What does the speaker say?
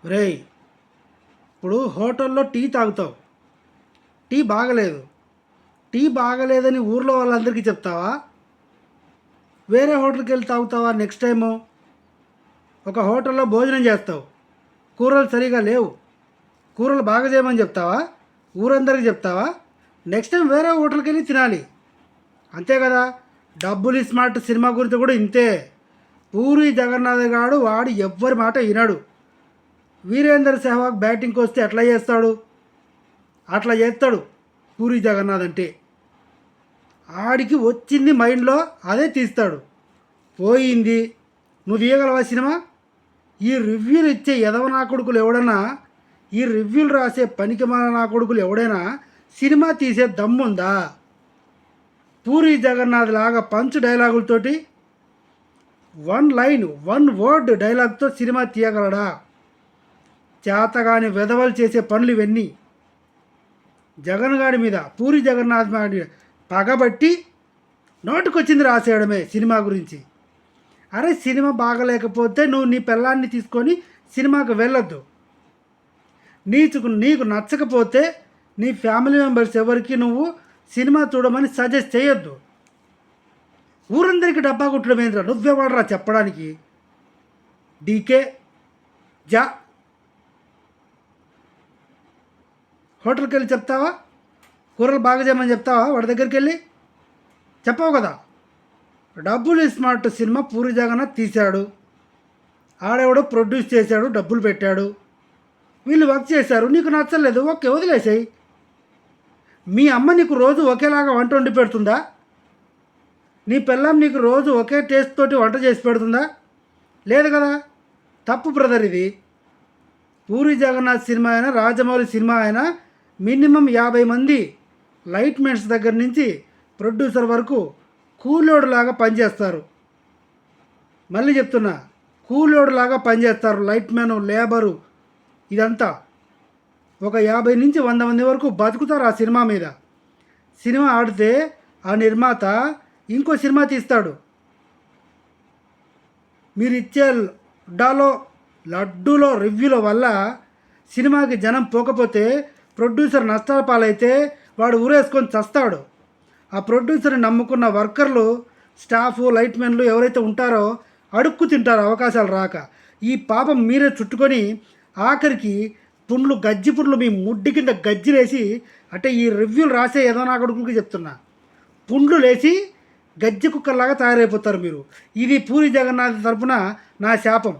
రేయ్, ఇప్పుడు హోటల్లో టీ తాగుతావు. టీ బాగలేదు. టీ బాగలేదని ఊర్లో వాళ్ళందరికీ చెప్తావా? వేరే హోటల్కి వెళ్ళి తాగుతావా? నెక్స్ట్ టైము ఒక హోటల్లో భోజనం చేస్తావు, కూరలు సరిగా లేవు, కూరలు బాగా చేయమని చెప్తావా? ఊరందరికీ చెప్తావా? నెక్స్ట్ టైం వేరే హోటల్కి వెళ్ళి తినాలి. అంతే కదా. డబ్బులు స్మార్ట్ సినిమా గురించి కూడా ఇంతే. పూరి జగన్నాథ్ గాడు వాడు ఎవ్వరి మాట వినడు. వీరేందర్ సెహ్వాగ్ బ్యాటింగ్కి వస్తే ఎట్లా చేస్తాడు? అట్లా చేస్తాడు పూరి జగన్నాథ్ అంటే. ఆడికి వచ్చింది మైండ్లో అదే తీస్తాడు. పోయింది. నువ్వు తీయగలవా సినిమా? ఈ రివ్యూలు ఇచ్చే ఎదవ నా కొడుకులు ఎవడైనా, ఈ రివ్యూలు రాసే పనికిమాల నా కొడుకులు ఎవడైనా సినిమా తీసే దమ్ముందా? పూరి జగన్నాథ్ లాగా పంచ్ డైలాగులతోటి, వన్ లైన్ వన్ వర్డ్ డైలాగ్తో సినిమా తీయగలడా? చేతగాని వెధవలు చేసే పనులు ఇవన్నీ. జగన్ గాడి మీద, పూరి జగన్నాథ్ మీద పగబట్టి నోటుకొచ్చింది రాసేయడమే సినిమా గురించి. అరే, సినిమా బాగలేకపోతే నువ్వు నీ పిల్లాన్ని తీసుకొని సినిమాకి వెళ్ళొద్దు. నీకు నచ్చకపోతే నీ ఫ్యామిలీ మెంబర్స్ ఎవరికి నువ్వు సినిమా చూడమని సజెస్ట్ చేయొద్దు. ఊరందరికీ డబ్బా కుట్టడం ఏంద్రా? నువ్వెవడరా చెప్పడానికి? డీకే జా హోటల్కి వెళ్ళి చెప్తావా? కూరలు బాగా చేయమని చెప్తావా? వాడి దగ్గరికి వెళ్ళి చెప్పవు కదా. డబ్బులు స్మార్ట్ సినిమా పూరి జగన్నాథ్ తీశాడు. ఆడెవడో ప్రొడ్యూస్ చేశాడు, డబ్బులు పెట్టాడు, వీళ్ళు వర్క్ చేశారు. నీకు నచ్చలేదు, ఓకే, వదిలేసాయి. మీ అమ్మ నీకు రోజు ఒకేలాగా వంట వండి పెడుతుందా? నీ పిల్లం నీకు రోజు ఒకే టేస్ట్ తోటి వంట చేసి పెడుతుందా? లేదు కదా. తప్పు బ్రదర్ ఇది. పూరి జగన్నాథ్ సినిమా అయినా, రాజమౌళి సినిమా అయినా మినిమం 50 మంది లైట్ మెన్స్ దగ్గర నుంచి ప్రొడ్యూసర్ వరకు కూలోడు లాగా పనిచేస్తారు. మళ్ళీ చెప్తున్నా, కూలోడు లాగా పనిచేస్తారు. లైట్ మ్యాను, లేబరు, ఇదంతా ఒక 50 నుంచి 100 మంది వరకు బతుకుతారు ఆ సినిమా మీద. సినిమా ఆడితే ఆ నిర్మాత ఇంకో సినిమా తీస్తాడు. మీరు ఇచ్చే లడ్డూలో రివ్యూల వల్ల సినిమాకి జనం పోకపోతే ప్రొడ్యూసర్ నష్టాల పాలైతే వాడు ఊరేసుకొని చస్తాడు. ఆ ప్రొడ్యూసర్ని నమ్ముకున్న వర్కర్లు, స్టాఫ్, లైట్మెన్లు ఎవరైతే ఉంటారో అడుక్కు తింటారు అవకాశాలు రాక. ఈ పాపం మీరే చుట్టుకొని ఆఖరికి గజ్జి పుండ్లు మీ ముడ్డి కింద గజ్జిలేసి, అంటే ఈ రివ్యూలు రాసే ఏదో నా కొడుకులకి చెప్తున్నా, పుండ్లు లేచి గజ్జి కుక్కర్లాగా తయారైపోతారు మీరు. ఇది పూరి జగన్నాథ్ తరపున నా శాపం.